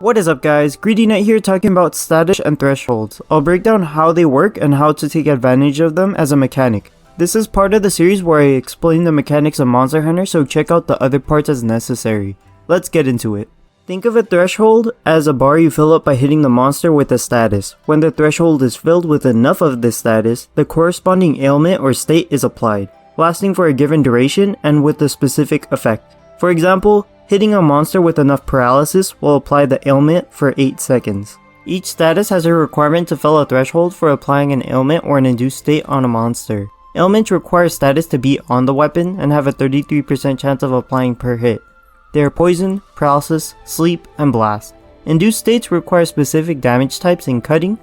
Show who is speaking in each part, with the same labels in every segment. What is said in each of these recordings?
Speaker 1: What is up guys, Greedy Knight here talking about status and thresholds. I'll break down how they work and how to take advantage of them as a mechanic. This is part of the series where I explain the mechanics of Monster Hunter, so check out the other parts as necessary. Let's get into it. Think of a threshold as a bar you fill up by hitting the monster with a status. When the threshold is filled with enough of this status, the corresponding ailment or state is applied, lasting for a given duration and with a specific effect. For example, hitting a monster with enough paralysis will apply the ailment for 8 seconds. Each status has a requirement to fill a threshold for applying an ailment or an induced state on a monster. Ailments require status to be on the weapon and have a 33% chance of applying per hit. They are poison, paralysis, sleep, and blast. Induced states require specific damage types in cutting,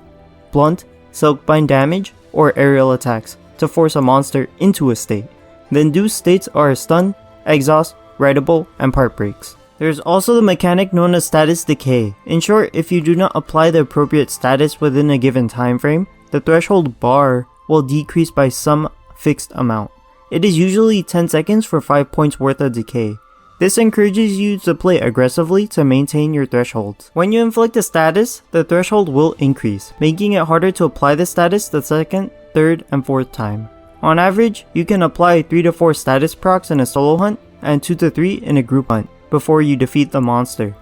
Speaker 1: blunt, silkbind damage, or aerial attacks to force a monster into a state. The induced states are stun, exhaust, writable, and part breaks. There's also the mechanic known as status decay. In short, if you do not apply the appropriate status within a given time frame, the threshold bar will decrease by some fixed amount. It is usually 10 seconds for 5 points worth of decay. This encourages you to play aggressively to maintain your thresholds. When you inflict a status, the threshold will increase, making it harder to apply the status the second, third, and fourth time. On average, you can apply 3 to 4 status procs in a solo hunt and 2 to 3 in a group hunt before you defeat the monster.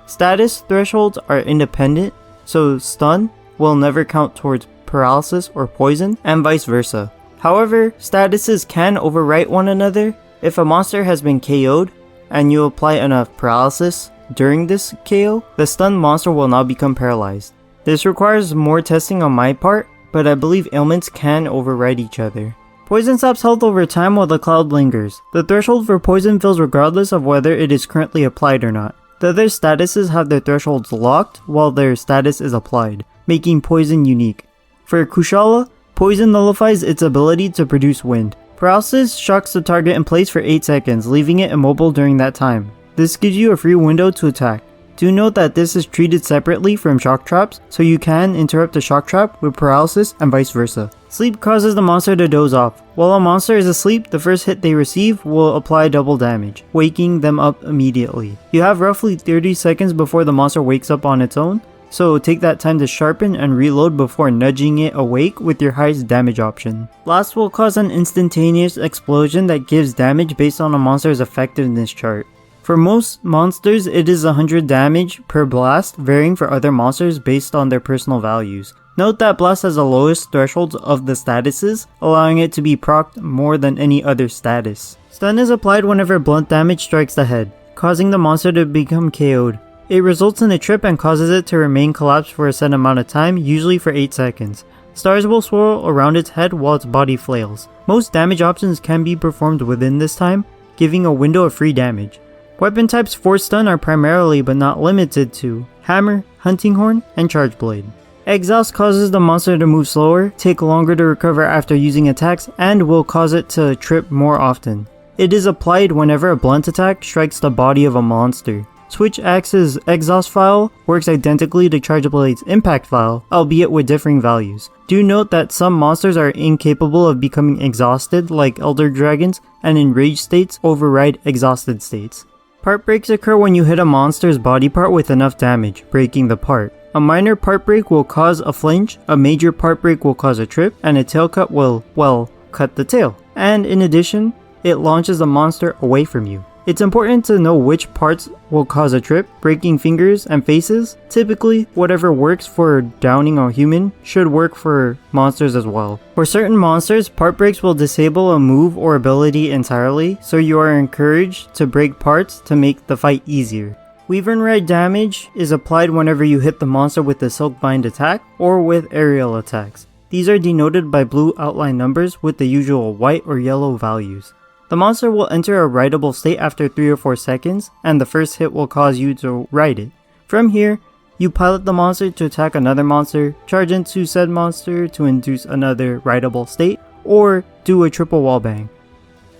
Speaker 1: Status thresholds are independent, so stun will never count towards paralysis or poison, and vice versa. However, statuses can overwrite one another. If a monster has been KO'd and you apply enough paralysis during this KO, the stunned monster will now become paralyzed. This requires more testing on my part, but I believe ailments can override each other. Poison saps health over time while the cloud lingers. The threshold for poison fills regardless of whether it is currently applied or not. The other statuses have their thresholds locked while their status is applied, making poison unique. For Kushala, poison nullifies its ability to produce wind. Paralysis shocks the target in place for 8 seconds, leaving it immobile during that time. This gives you a free window to attack. Do note that this is treated separately from shock traps, so you can interrupt the shock trap with paralysis and vice versa. Sleep causes the monster to doze off. While a monster is asleep, the first hit they receive will apply double damage, waking them up immediately. You have roughly 30 seconds before the monster wakes up on its own, so take that time to sharpen and reload before nudging it awake with your highest damage option. Blast will cause an instantaneous explosion that gives damage based on a monster's effectiveness chart. For most monsters, it is 100 damage per blast, varying for other monsters based on their personal values. Note that blast has the lowest thresholds of the statuses, allowing it to be procced more than any other status. Stun is applied whenever blunt damage strikes the head, causing the monster to become KO'd. It results in a trip and causes it to remain collapsed for a set amount of time, usually for 8 seconds. Stars will swirl around its head while its body flails. Most damage options can be performed within this time, giving a window of free damage. Weapon types for stun are primarily but not limited to hammer, hunting horn, and charge blade. Exhaust causes the monster to move slower, take longer to recover after using attacks, and will cause it to trip more often. It is applied whenever a blunt attack strikes the body of a monster. Switch Axe's exhaust file works identically to Charge Blade's impact file, albeit with differing values. Do note that some monsters are incapable of becoming exhausted, like Elder Dragons, and in rage states override exhausted states. Part breaks occur when you hit a monster's body part with enough damage, breaking the part. A minor part break will cause a flinch, a major part break will cause a trip, and a tail cut will, well, cut the tail. And in addition, it launches the monster away from you. It's important to know which parts will cause a trip. Breaking fingers and faces. Typically, whatever works for downing a human should work for monsters as well. For certain monsters, part breaks will disable a move or ability entirely, so you are encouraged to break parts to make the fight easier. Wyvern Ride damage is applied whenever you hit the monster with a Silkbind attack or with aerial attacks. These are denoted by blue outline numbers with the usual white or yellow values. The monster will enter a writable state after 3 or 4 seconds, and the first hit will cause you to write it. From here, you pilot the monster to attack another monster, charge into said monster to induce another writable state, or do a triple wallbang.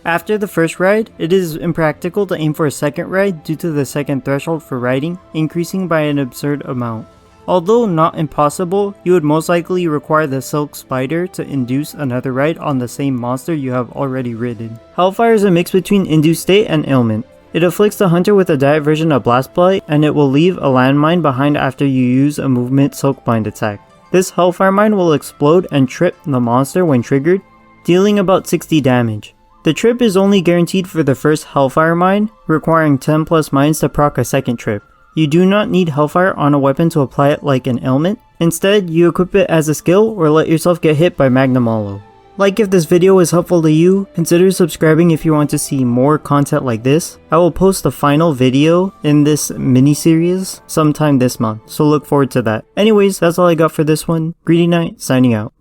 Speaker 1: After the first ride, it is impractical to aim for a second ride due to the second threshold for riding increasing by an absurd amount. Although not impossible, you would most likely require the Silk Spider to induce another ride on the same monster you have already ridden. Hellfire is a mix between induced state and ailment. It afflicts the hunter with a diet version of Blast Blight, and it will leave a landmine behind after you use a movement Soakbind attack. This Hellfire Mine will explode and trip the monster when triggered, dealing about 60 damage. The trip is only guaranteed for the first Hellfire Mine, requiring 10 plus mines to proc a second trip. You do not need Hellfire on a weapon to apply it like an ailment. Instead, you equip it as a skill or let yourself get hit by Magnum Hollow. Like if this video was helpful to you, consider subscribing if you want to see more content like this. I will post the final video in this mini-series sometime this month, so look forward to that. Anyways, that's all I got for this one. Greedy Knight, signing out.